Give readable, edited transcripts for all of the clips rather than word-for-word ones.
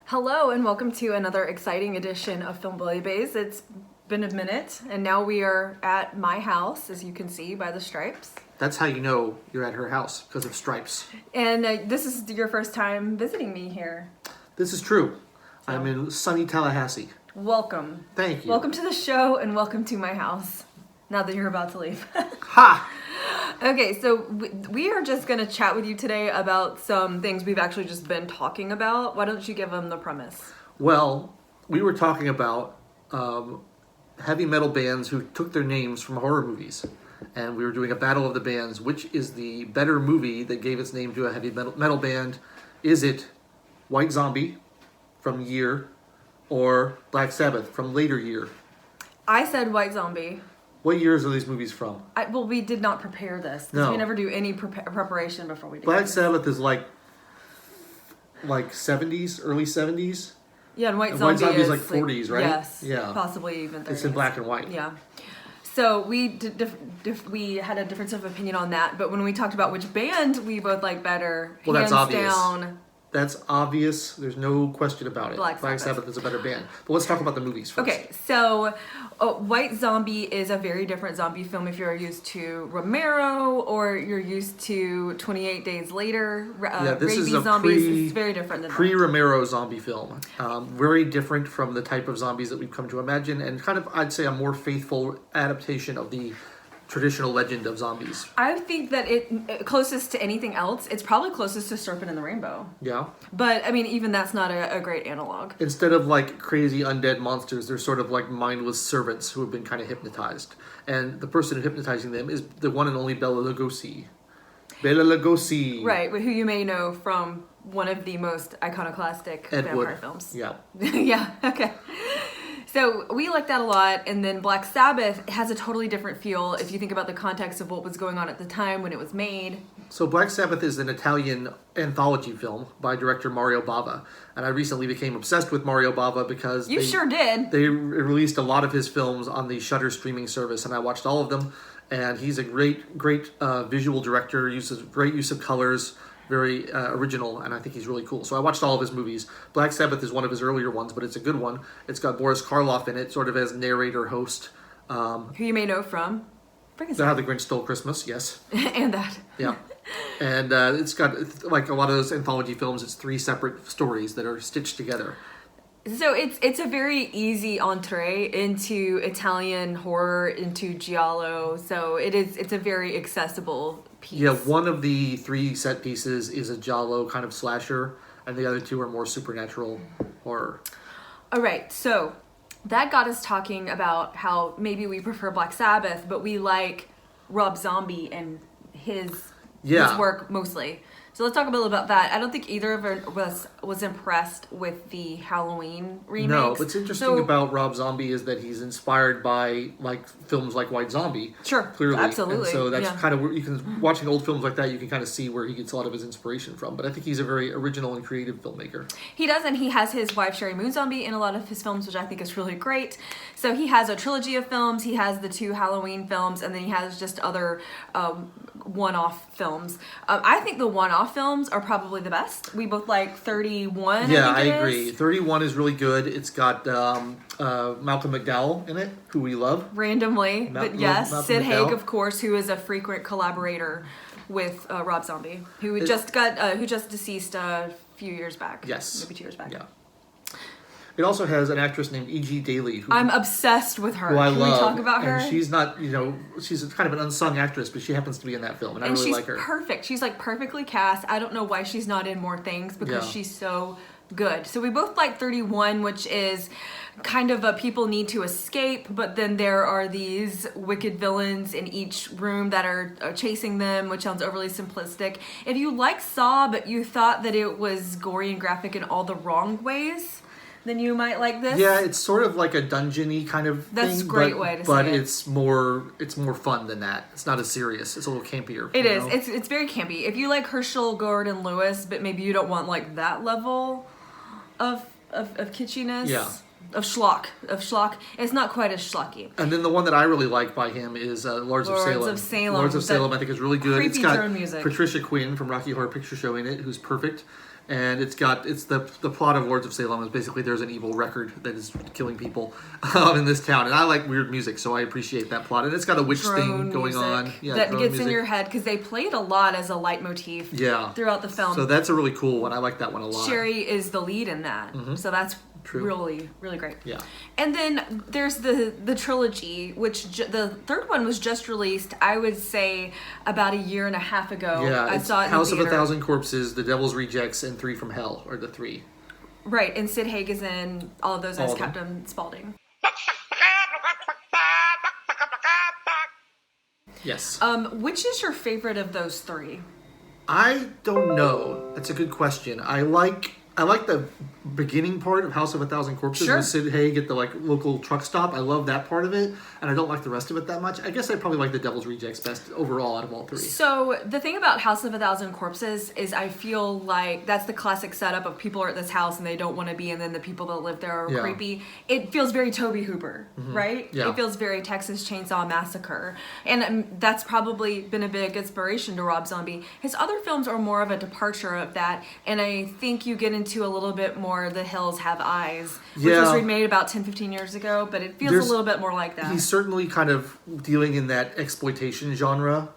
Hello and welcome to another exciting edition of Film Bully Bays. It's been a minute and now we are at my house, as you can see by the stripes. That's how you know you're at her house, because of stripes. And this is your first time visiting me here. This is true. I'm in sunny Tallahassee. Welcome. Thank you. Welcome to the show and welcome to my house, now that you're about to leave. Ha! Okay, so we are just going to chat with you today about some things we've actually just been talking about. Why don't you give them the premise? Well, we were talking about heavy metal bands who took their names from horror movies. And we were doing a battle of the bands. Which is the better movie that gave its name to a heavy metal band? Is it White Zombie from Year or Black Sabbath from later Year? I said White Zombie. What years are these movies from? Well, we did not prepare this. Because No. we never do any preparation before we do Black this. Sabbath is like 70s, early 70s. Yeah, and White And Zombie, White Zombie is is like 40s, right? Yes. Yeah. Possibly even 30s. It's in black and white. Yeah. So we we had a difference of opinion on that, but when we talked about which band we both like better, Well, that's hands obvious. down, That's obvious. There's no question about it. Black Sabbath. Sabbath is a better band. But let's talk about the movies first. Okay, so White Zombie is a very different zombie film if you're used to Romero or you're used to 28 Days Later, This is Rabies a zombies. It's very different than that. pre-Romero zombie film. Very different from the type of zombies that we've come to imagine, and kind of, I'd say, a more faithful adaptation of the traditional legend of zombies. I think that it closest to anything else, it's probably closest to Serpent and the Rainbow. Yeah. But, I mean, even that's not a great analog. Instead of like crazy undead monsters, they're sort of like mindless servants who have been kind of hypnotized. And the person hypnotizing them is the one and only Bela Lugosi. Bela Lugosi. Right, who you may know from one of the most iconoclastic Ed vampire Wood. films. Yeah. Yeah, okay. So we like that a lot, and then Black Sabbath has a totally different feel if you think about the context of what was going on at the time when it was made. So Black Sabbath is an Italian anthology film by director Mario Bava. And I recently became obsessed with Mario Bava because You sure did. They released a lot of his films on the Shudder streaming service, and I watched all of them. And he's a great visual director, uses great use of colors, very original, and I think he's really cool. So I watched all of his movies. Black Sabbath is one of his earlier ones, but it's a good one. It's got Boris Karloff in it, sort of as narrator, host. Who you may know from How the Grinch Stole Christmas, yes. and that. Yeah. And it's got, like a lot of those anthology films, it's 3 separate stories that are stitched together. So it's a very easy entree into Italian horror, into Giallo. So it's a very accessible piece. Yeah, one of the 3 set pieces is a Giallo kind of slasher, and the other 2 are more supernatural horror. All right, so that got us talking about how maybe we prefer Black Sabbath, but we like Rob Zombie and his work mostly. So let's talk a little about that. I don't think either of us was impressed with the Halloween remakes. No, what's interesting about Rob Zombie is that he's inspired by like films like White Zombie. Sure, clearly, absolutely. And so that's kind of where you can, watching old films like that, you can kind of see where he gets a lot of his inspiration from. But I think he's a very original and creative filmmaker. He does, and he has his wife Sherry Moon Zombie in a lot of his films, which I think is really great. So he has a trilogy of films. He has the 2 Halloween films, and then he has just other one-off films. I think the one-off films are probably the best. We both like 31. Yeah, I agree. 31 is really good. It's got Malcolm McDowell in it, who we love. Randomly, but yes, Malcolm Sid Haig, McDowell. of course, who is a frequent collaborator with Rob Zombie, who just deceased a few years back. Yes. Maybe 2 years back. Yeah. It also has an actress named E.G. Daly. I'm obsessed with her. Who I Can love. we talk about her? And she's not, she's kind of an unsung actress, but she happens to be in that film, and I really like her. And she's perfect. She's like perfectly cast. I don't know why she's not in more things because she's so good. So we both like 31, which is kind of a people need to escape, but then there are these wicked villains in each room that are chasing them, which sounds overly simplistic. If you like Saw, but you thought that it was gory and graphic in all the wrong ways, then you might like this. Yeah, it's sort of like a dungeony kind of That's thing. a great way to say but it. it's more fun than that. It's not as serious. It's a little campier. It is. It's very campy. If you like Herschel Gordon Lewis, but maybe you don't want like that level of kitschiness. Yeah. Of schlock. It's not quite as schlocky. And then the one that I really like by him is Lords of Salem. Lords of Salem, I think, is really good. Creepy It's got drone music. Patricia Quinn from Rocky Horror Picture Show in it, who's perfect. And it's the plot of Lords of Salem is basically there's an evil record that is killing people in this town, and I like weird music, so I appreciate that plot. And it's got a witch thing going on that gets in your head because they play it a lot as a leitmotif throughout the film. So that's a really cool one. I like that one a lot. Sherry is the lead in that, so that's really, really great. Yeah. And then there's the trilogy, which the third one was just released, I would say, about a year and a half ago. Yeah, I saw it House in of theater. 1,000 Corpses, The Devil's Rejects, and Three from Hell are the three. Right, and Sid Haig is in all of those as Captain Spaulding. Yes. Which is your favorite of those three? I don't know. That's a good question. I like the beginning part of House of 1,000 Corpses with Sid Haig at the local truck stop. I love that part of it, and I don't like the rest of it that much. I guess I probably like The Devil's Rejects best overall out of all three. So the thing about House of 1,000 Corpses is I feel like that's the classic setup of people are at this house and they don't want to be, and then the people that live there are creepy. It feels very Tobe Hooper, right? Yeah. It feels very Texas Chainsaw Massacre, and that's probably been a big inspiration to Rob Zombie. His other films are more of a departure of that, and I think you get into a little bit more The Hills Have Eyes, which was remade about 10-15 years ago, but it feels a little bit more like that. He's certainly kind of dealing in that exploitation genre,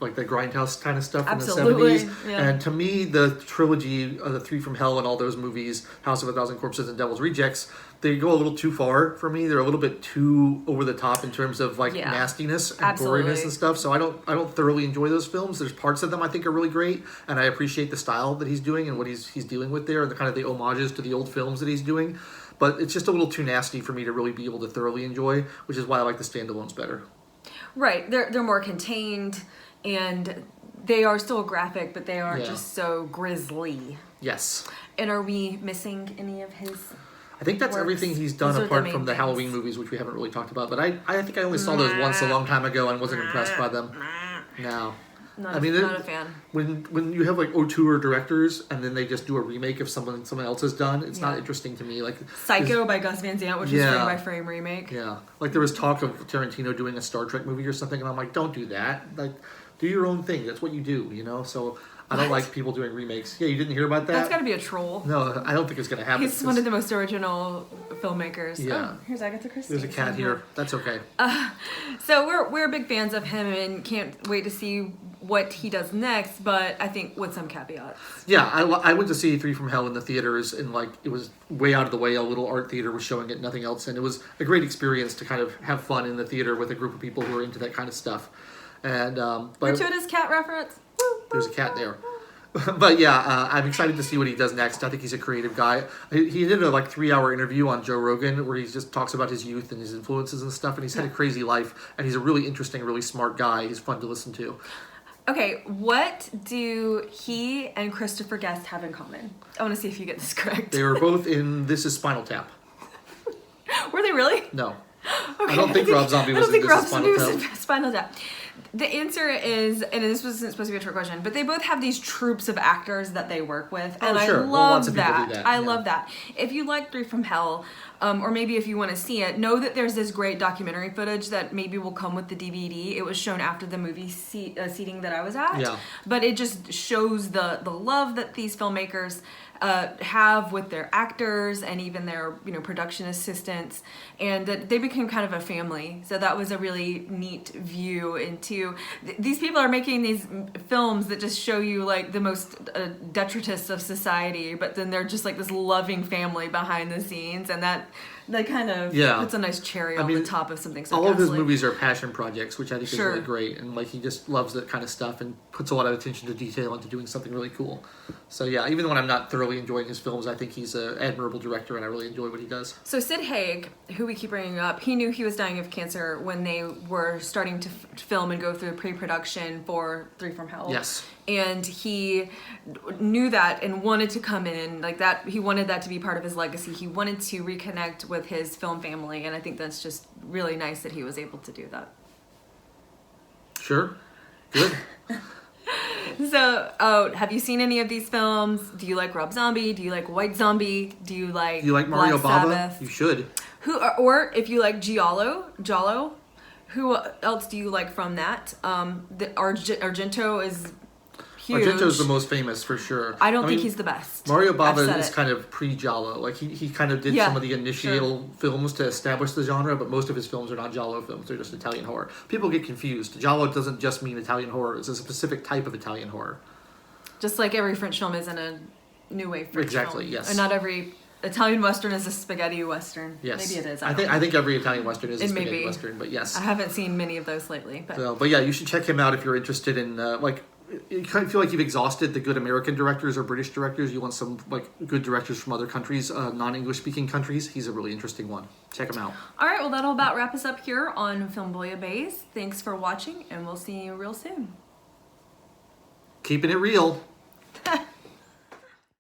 like the Grindhouse kind of stuff in the 70s. Yeah. And to me, the trilogy of the Three from Hell and all those movies, House of 1,000 Corpses and Devil's Rejects, they go a little too far for me. They're a little bit too over the top in terms of nastiness and goriness and stuff. So I don't thoroughly enjoy those films. There's parts of them I think are really great, and I appreciate the style that he's doing and what he's dealing with there, and the kind of the homages to the old films that he's doing. But it's just a little too nasty for me to really be able to thoroughly enjoy, which is why I like the standalones better. Right, they're more contained, and they are still graphic, but they aren't just so grisly. Yes. And are we missing any of his? I think that's everything he's done apart from the Halloween movies, which we haven't really talked about. But I think I only saw those once a long time ago and wasn't impressed by them. No. Not a fan. When you have auteur directors and then they just do a remake of someone else has done, it's not interesting to me. Like Psycho by Gus Van Sant, which is frame by frame remake. Yeah, like there was talk of Tarantino doing a Star Trek movie or something, and I'm like, don't do that. Like, do your own thing. That's what you do, you know. So I don't like people doing remakes. Yeah, you didn't hear about that? That's got to be a troll. No, I don't think it's going to happen. He's one of the most original filmmakers. Yeah. Oh, here's Agatha Christie. There's a cat here. That's okay. So we're big fans of him and can't wait to see what he does next, but I think with some caveats. Yeah, I went to see Three from Hell in the theaters, and it was way out of the way. A little art theater was showing it, nothing else, and it was a great experience to kind of have fun in the theater with a group of people who are into that kind of stuff. And gratuitous cat reference. There's a cat there. But yeah, I'm excited to see what he does next. I think he's a creative guy. He did a 3-hour interview on Joe Rogan where he just talks about his youth and his influences and stuff, and he's had a crazy life, and he's a really interesting, really smart guy. He's fun to listen to. Okay, what do he and Christopher Guest have in common? I want to see if you get this correct. They were both in This Is Spinal Tap. Were they really? No. Okay. I don't think Rob Zombie was in This Is Spinal Tap. The answer is, and this wasn't supposed to be a trick question, but they both have these troops of actors that they work with, and I love that. I love that. If you like Three from Hell, or maybe if you want to see it, know that there's this great documentary footage that maybe will come with the DVD. It was shown after the movie seating that I was at, but it just shows the love that these filmmakers have with their actors and even their production assistants, and that they became kind of a family. So that was a really neat view into these people are making these films that just show you the most detritus of society, but then they're just this loving family behind the scenes, and that kind of puts a nice cherry on the top of something so all of his movies are passion projects, which I think is really great, and he just loves that kind of stuff and puts a lot of attention to detail into doing something really cool. So yeah, even when I'm not thoroughly enjoying his films, I think he's an admirable director, and I really enjoy what he does. So Sid Haig, who we keep bringing up, he knew he was dying of cancer when they were starting to film and go through pre-production for Three from Hell. Yes. And he knew that and wanted to come in that. He wanted that to be part of his legacy. He wanted to reconnect with his film family, and I think that's just really nice that he was able to do that. Sure. Good. So, have you seen any of these films? Do you like Rob Zombie? Do you like White Zombie? Do you like Mario Black Bava? Sabbath? You should. Or if you like Giallo, who else do you like from that? The Argento is huge. Argento's the most famous for sure. I don't think he's the best. Mario Bava is kind of pre-Giallo. Like he kind of did some of the initial films to establish the genre, but most of his films are not Giallo films. They're just Italian horror. People get confused. Giallo doesn't just mean Italian horror. It's a specific type of Italian horror. Just like every French film isn't a new wave French Exactly, film. yes. And not every Italian Western is a spaghetti Western. Yes. Maybe it is. I think every Italian Western is a spaghetti Western, but yes. I haven't seen many of those lately. But yeah, you should check him out if you're interested in, you kind of feel like you've exhausted the good American directors or British directors. You want some, good directors from other countries, non-English speaking countries. He's a really interesting one. Check him out. All right, well, that'll about wrap us up here on Film Bouillabaisse. Thanks for watching, and we'll see you real soon. Keeping it real.